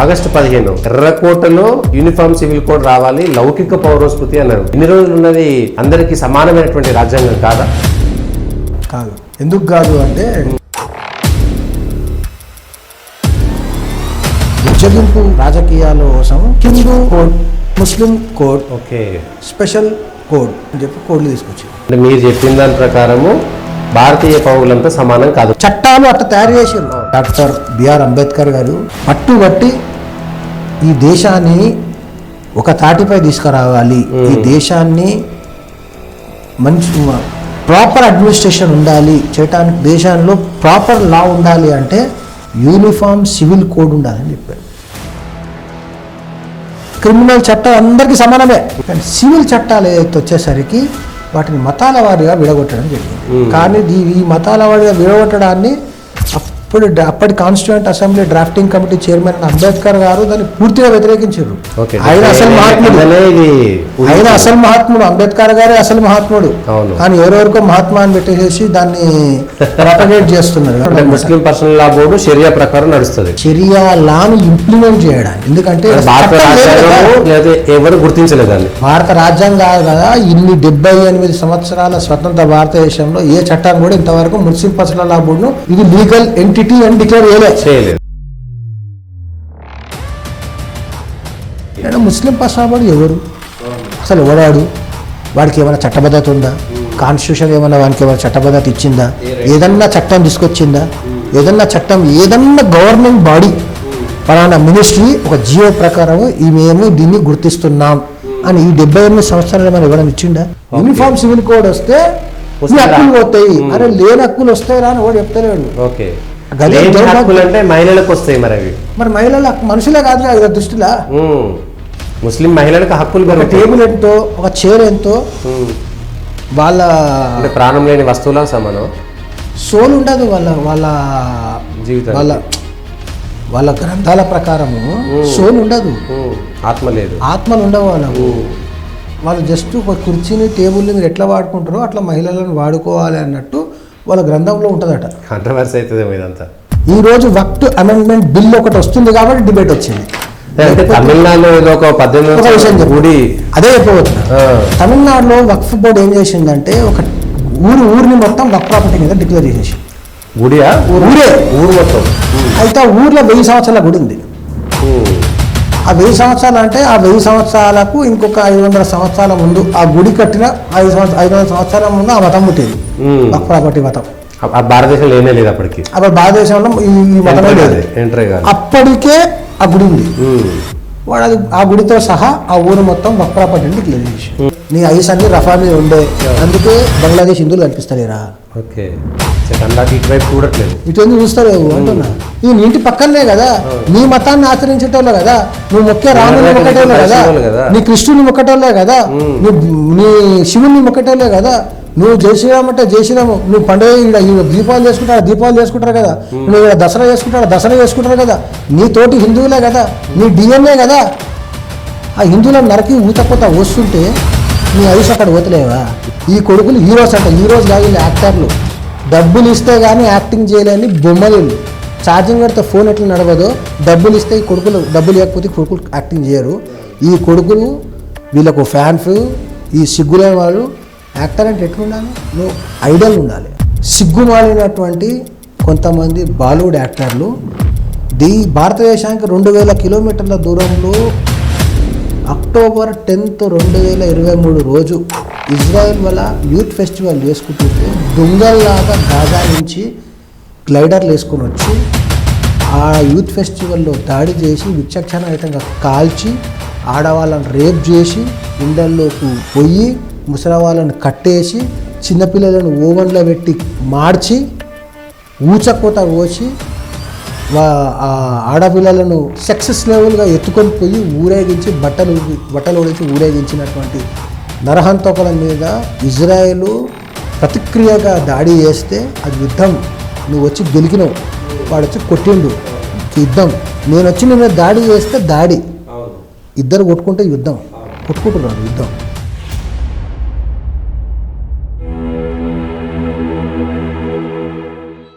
August 15 ఎర్రకోటలో uniform civil code రావాలి, లౌకిక పౌరస్మృతి అన్నారు. ఇన్ని రోజులు ఉన్నది అందరికీ సమానమైనటువంటి రాజ్యాంగం కాదా? కాదు. ఎందుకు కాదు అంటే ఉజ్జగింపు రాజకీయాల కోసం హిందూ కోడ్, ముస్లిం కోడ్, ఓకే, స్పెషల్ కోడ్ అని చెప్పి కోడ్లు తీసుకొచ్చింది. అంటే మీరు చెప్పిన దాని ప్రకారము భారతీయ పౌరులంతా సమానం కాదు. చట్టాలు అట్లా తయారు చేశారు. డాక్టర్ బిఆర్ అంబేద్కర్ గారు పట్టుబట్టి ఈ దేశాన్ని ఒక తాటిపై తీసుకురావాలి, ఈ దేశాన్ని మంచి ప్రాపర్ అడ్మినిస్ట్రేషన్ ఉండాలి చేయటానికి, దేశంలో ప్రాపర్ లా ఉండాలి అంటే యూనిఫామ్ సివిల్ కోడ్ ఉండాలని చెప్పారు. క్రిమినల్ చట్టం అందరికీ సమానమే, కానీ సివిల్ చట్టాలు ఏదైతే వచ్చేసరికి వాటిని మతాల వారిగా విడగొట్టడం జరిగింది. కానీ ఈ మతాల వారిగా విడగొట్టడాన్ని అప్పటి constituent assembly drafting committee chairman Ambedkar గారు దాన్ని పూర్తిగా వ్యతిరేకించారు. ఆయన అసలు మహాత్ముడు అంబేద్కర్ గారే అసలు మహాత్ముడు, కానీ ఎవరెవరికో మహాత్మా అని పెట్టేసి దాన్ని ప్రొపగేట్ చేస్తున్నారు. ముస్లిం పర్సనల్ లా బోర్డు షరియా ప్రకారం నడుస్తుంది. షరియా లాను ఇంప్లిమెంట్ చేయడానికి, ఎందుకంటే ఎవరు గుర్తించలేదండి. భారత రాజ్యాంగం కాదు కదా, ఇన్ని 78 సంవత్సరాల స్వతంత్ర భారతదేశంలో ఏ చట్టాన్ని కూడా ఇంతవరకు ముస్లిం పర్సనల్ లా బోర్డును ఇది లీగల్ ఎంటిటీ అని డిక్లేర్ చేయలేదు. ముస్లిం పర్సనల్ బోర్డు ఎవరు అసలు ఎవడాడు, వాడికి ఏమైనా చట్టబద్ధత ఉందా, కాన్స్టిట్యూషన్ ఏమైనా వానికి ఏమైనా చట్టబద్ధత ఇచ్చిందా, ఏదన్నా చట్టం తీసుకొచ్చిందా, ఏదన్నా గవర్నమెంట్ బాడీ ఫలానా మినిస్ట్రీ ఒక జియో ప్రకారం మేము దీన్ని గుర్తిస్తున్నాం అని ఈ 78 సంవత్సరాలు ఏమైనా ఇవ్వడం ఇచ్చిందా? యూనిఫామ్ సివిల్ కోడ్ వస్తే హక్కులు పోతాయి, అరే లేని హక్కులు వస్తాయి రా అని వాడు చెప్తలేడు. అంటే మహిళలకు వస్తాయి, మరి మహిళల మనుషులే కాదు కదా దృష్టిలా. ముస్లిం మహిళలకు హక్కులు, టేబుల్ ఎంతో, ఒక చైర్ ఎంతో, వాళ్ళ ప్రాణం లేని వస్తువులకు సమానం. సోల్ ఉండదు వాళ్ళ జీవితం, వాళ్ళ గ్రంథాల ప్రకారము సోల్ ఉండదు, ఆత్మలు ఉండవు వాళ్ళు జస్ట్ ఒక కుర్చీని టేబుల్ని మీరు ఎట్లా వాడుకుంటారో అట్లా మహిళలను వాడుకోవాలి అన్నట్టు వాళ్ళ గ్రంథంలో ఉంటుందట. కాంట్రవర్సీ అవుతుంది ఇదంతా. ఈ రోజు వక్ఫ్ అమెండ్మెంట్ బిల్ ఒకటి వస్తుంది కాబట్టి డిబేట్ వచ్చింది. తమిళనాడులో అదే చెప్పబోతున్నా. తమిళనాడులో వక్ఫ్ బోర్డు ఏం చేసిందంటే ఒక ఊరిని మొత్తం వక్ఫ్ ప్రాపర్టీ మీద డిక్లేర్ చేసేసి ఊరు మొత్తం. అయితే ఆ ఊర్లో 1000 సంవత్సరాల గుడి ఉంది. ఆ 1000 సంవత్సరాలు అంటే ఆ 1000 సంవత్సరాలకు ఇంకొక 500 సంవత్సరాల ముందు ఆ గుడి కట్టిన 500 సంవత్సరాల ముందు ఆ మతం పుట్టేది, వక్ఫ్ ప్రాపర్టీ మతం. భారతదేశంలో ఏమీ లేదు అప్పటికి. అప్పుడు భారతదేశంలో ఈ మతమే లేదు, అప్పటికే ఆ గుడి ఉంది. వాడు అది ఆ గుడితో సహా ఆ ఊరు మొత్తం వక్ఫ్ ప్రాపర్టీని డిక్లేర్ చేసి నీ ఐస్ అన్ని రఫా మీద ఉండే, అందుకే బంగ్లాదేశ్ హిందువులు కనిపిస్తలేరా, ఇటు ఎందుకు చూస్తలేవు అంటున్నా. ఈ ఇంటి పక్కనే కదా, నీ మతాన్ని ఆచరించేటోళ్ళే కదా, నువ్వు మొక్కే రాముని మొక్కటోళ్ళే కదా, నీ కృష్ణుని మొక్కటోళ్ళే కదా, నీ శివుని మొక్కటోళ్ళే కదా, నువ్వు జై శ్రీరామ్ అంటే జై శ్రీరాము, నువ్వు పండుగ దీపాలు చేసుకుంటారు కదా, నువ్వు దసరా చేసుకుంటారు కదా, నీ తోటి హిందువులే కదా, నీ డిఎన్ఏ కదా. ఆ హిందువులను నరకి ఊతపోతా వస్తుంటే నీ ఐస్ అక్కడ పోతలేవా? ఈ కొడుకులు హీరోస్ అంట, హీరోస్ కాదు యాక్టర్లు, డబ్బులు ఇస్తే కానీ యాక్టింగ్ చేయలేని బొమ్మలు. ఛార్జింగ్ పెడితే ఫోన్ ఎట్లా నడవదో, డబ్బులు ఇస్తే ఈ కొడుకులు, డబ్బులు లేకపోతే కొడుకులు యాక్టింగ్ చేయరు. ఈ కొడుకులు వీళ్ళకు ఫ్యాన్స్, ఈ సిగ్గులేని వాళ్ళు. యాక్టర్ అంటే ఎట్లుండాలి, నువ్వు ఐడల్ ఉండాలి. సిగ్గుమాలినటువంటి కొంతమంది బాలీవుడ్ యాక్టర్లు భారతదేశానికి 2000 కిలోమీటర్ల దూరంలో అక్టోబర్ 10, 2023 రోజు ఇజ్రాయెల్ వల్ల యూత్ ఫెస్టివల్ చేసుకుంటుంటే దొంగల్లాగా గాజా నుంచి గ్లైడర్లు వేసుకొని వచ్చి ఆ యూత్ ఫెస్టివల్లో దాడి చేసి విచక్షణరహితంగా కాల్చి ఆడవాళ్ళని రేప్ చేసి ఇండల్లోకి పోయి ముసలి కట్టేసి చిన్నపిల్లలను ఓవెన్లో పెట్టి మార్చి ఊచకోత కోసి ఆడపిల్లలను సెక్స్ స్లేవులుగా ఎత్తుకొని పోయి ఊరేగించి బట్టలు ఓడించి ఊరేగించినటువంటి నరహంతకుల మీద ఇజ్రాయెల్ ప్రతిక్రియగా దాడి చేస్తే అది యుద్ధం. నువ్వు వచ్చి గెలికినావు, వాడు వచ్చి కొట్టిండు, యుద్ధం. నేను వచ్చి నీ మీద దాడి చేస్తే దాడి, ఇద్దరు కొట్టుకుంటే యుద్ధం, కొట్టుకుంటున్నాడు యుద్ధం.